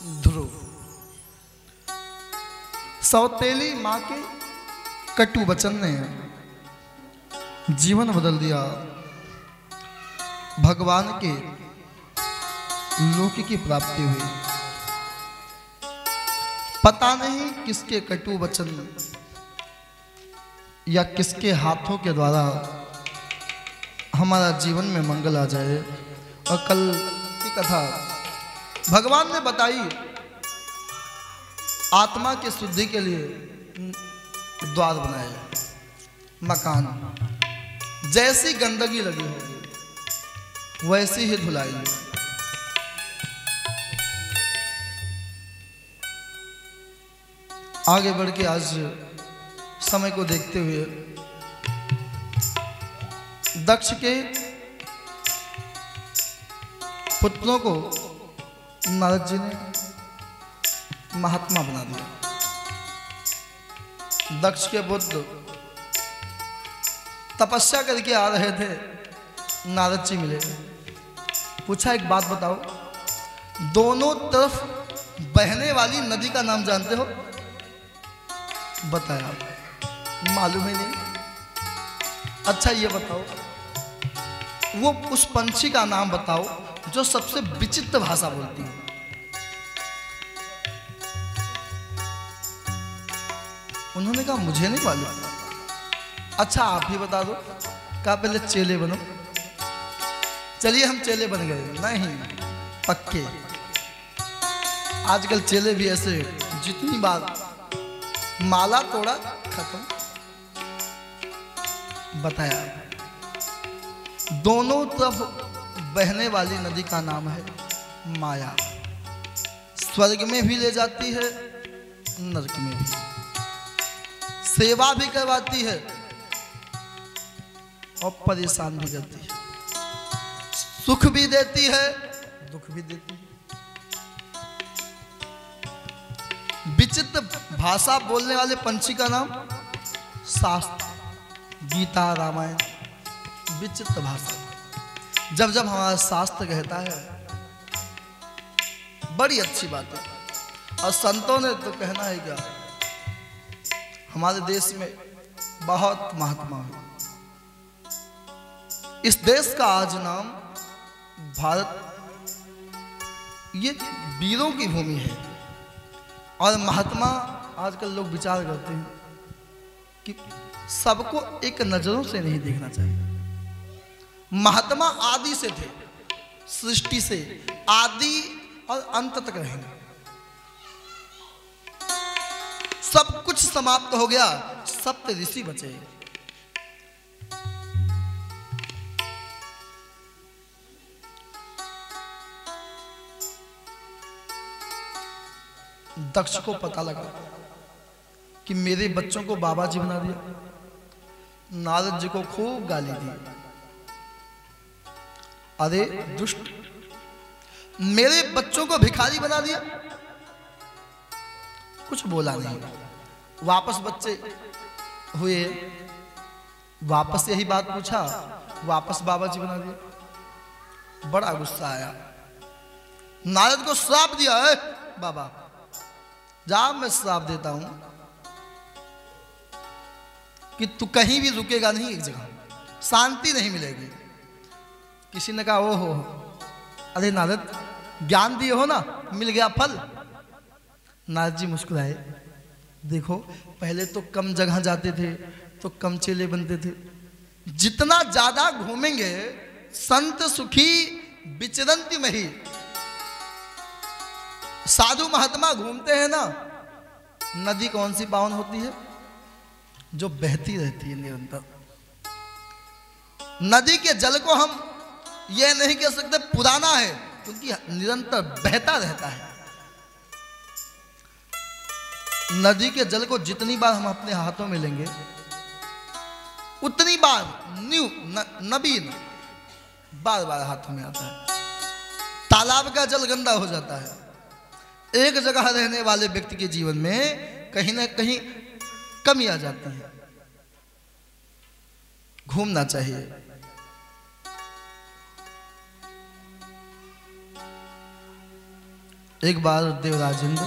ध्रुव सौतेली मां के कटु वचन ने जीवन बदल दिया। भगवान के लोक की प्राप्ति हुई। पता नहीं किसके कटु वचन या किसके हाथों के द्वारा हमारा जीवन में मंगल आ जाए। और कल की कथा भगवान ने बताई, आत्मा की शुद्धि के लिए द्वार बनाए, मकान। जैसी गंदगी लगी होगी वैसी ही धुलाई। आगे बढ़ के आज समय को देखते हुए दक्ष के पुत्रों को नारद जी ने महात्मा बना दिया। दक्ष के पुत्र तपस्या करके आ रहे थे, नारद जी मिले। पूछा, एक बात बताओ, दोनों तरफ बहने वाली नदी का नाम जानते हो? बताया, मालूम ही नहीं। अच्छा ये बताओ, वो उस पंछी का नाम बताओ जो सबसे विचित्र भाषा बोलती है। उन्होंने कहा, मुझे नहीं मालूम। अच्छा आप ही बता दो। कहा, पहले चेले बनो। चलिए हम चेले बन गए। नहीं, पक्के। आजकल चेले भी ऐसे, जितनी बार माला तोड़ा खत्म। बताया, दोनों तरफ बहने वाली नदी का नाम है माया। स्वर्ग में भी ले जाती है, नरक में भी। सेवा भी करवाती है और परेशान भी करती है। सुख भी देती है, दुख भी देती है। विचित्र भाषा बोलने वाले पंछी का नाम शास्त्र, गीता, रामायण। विचित्र भाषा। जब जब हमारा शास्त्र कहता है बड़ी अच्छी बात है। और संतों ने तो कहना है क्या, हमारे देश में बहुत महात्मा है। इस देश का आज नाम भारत, ये वीरों की भूमि है। और महात्मा, आजकल लोग विचार करते हैं कि सबको एक नजरों से नहीं देखना चाहिए। महात्मा आदि से थे, सृष्टि से आदि और अंत तक रहेंगे। सब कुछ समाप्त हो गया, सप्त ऋषि बचे। दक्ष को पता लगा कि मेरे बच्चों को बाबा जी बना दिया। नारद जी को खूब गाली दी। अरे दुष्ट, मेरे बच्चों को भिखारी बना दिया। कुछ बोला नहीं। वापस बच्चे हुए, वापस यही बात पूछा, वापस बाबा जी बना दिया। बड़ा गुस्सा आया। नारद को श्राप दिया है, बाबा जा, मैं श्राप देता हूं कि तू कहीं भी रुकेगा नहीं, एक जगह शांति नहीं मिलेगी। किसी ने कहा, ओहो, अरे नारद ज्ञान दिए हो ना, मिल गया फल। नारद जी मुस्कुराए। देखो, पहले तो कम जगह जाते थे तो कम चेले बनते थे। जितना ज्यादा घूमेंगे, संत सुखी विचरंती में ही। साधु महात्मा घूमते हैं ना, नदी कौन सी पावन होती है? जो बहती रहती है निरंतर। नदी के जल को हम ये नहीं कह सकते पुराना है, क्योंकि निरंतर बहता रहता है। नदी के जल को जितनी बार हम अपने हाथों में लेंगे, उतनी बार न्यू नवीन बार बार हाथों में आता है। तालाब का जल गंदा हो जाता है। एक जगह रहने वाले व्यक्ति के जीवन में कहीं ना कहीं कमी आ जाती है। घूमना चाहिए। एक बार देवराज इंद्र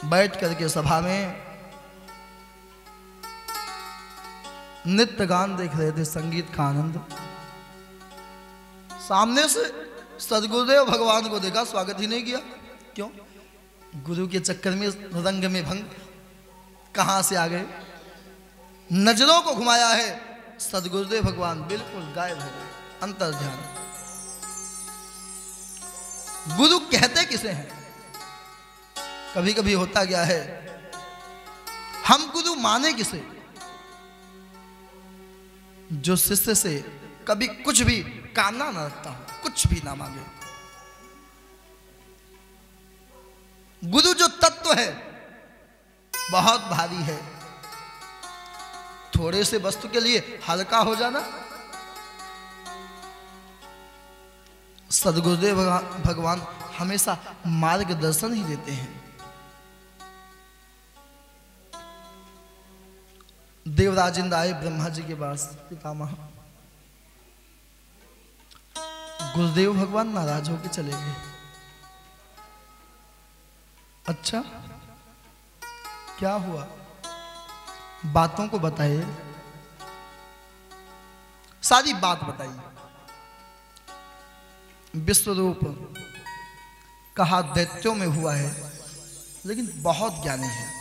बैठ करके सभा में नृत्य गान देख रहे थे, संगीत का आनंद। सामने से सदगुरुदेव भगवान को देखा, स्वागत ही नहीं किया। क्यों? गुरु के चक्कर में रंग में भंग कहां से आ गए। नजरों को घुमाया है, सदगुरुदेव भगवान बिल्कुल गायब हो गए, अंतर ध्यान। गुरु कहते किसे हैं? कभी कभी होता क्या है, हम गुरु माने किसे? जो शिष्य से कभी कुछ भी कामना ना रखता हो, कुछ भी ना मांगे। गुरु जो तत्व है बहुत भारी है। थोड़े से वस्तु के लिए हल्का हो जाना। सदगुरुदेव भगवान हमेशा मार्गदर्शन ही देते हैं। देवराज इंद्र आए ब्रह्मा जी के पास, पितामह। गुरुदेव भगवान नाराज होकर चले गए। अच्छा, क्या हुआ? बातों को बताइए, सारी बात बताइए। विश्वरूप कहा दैत्यों में हुआ है, लेकिन बहुत ज्ञानी है।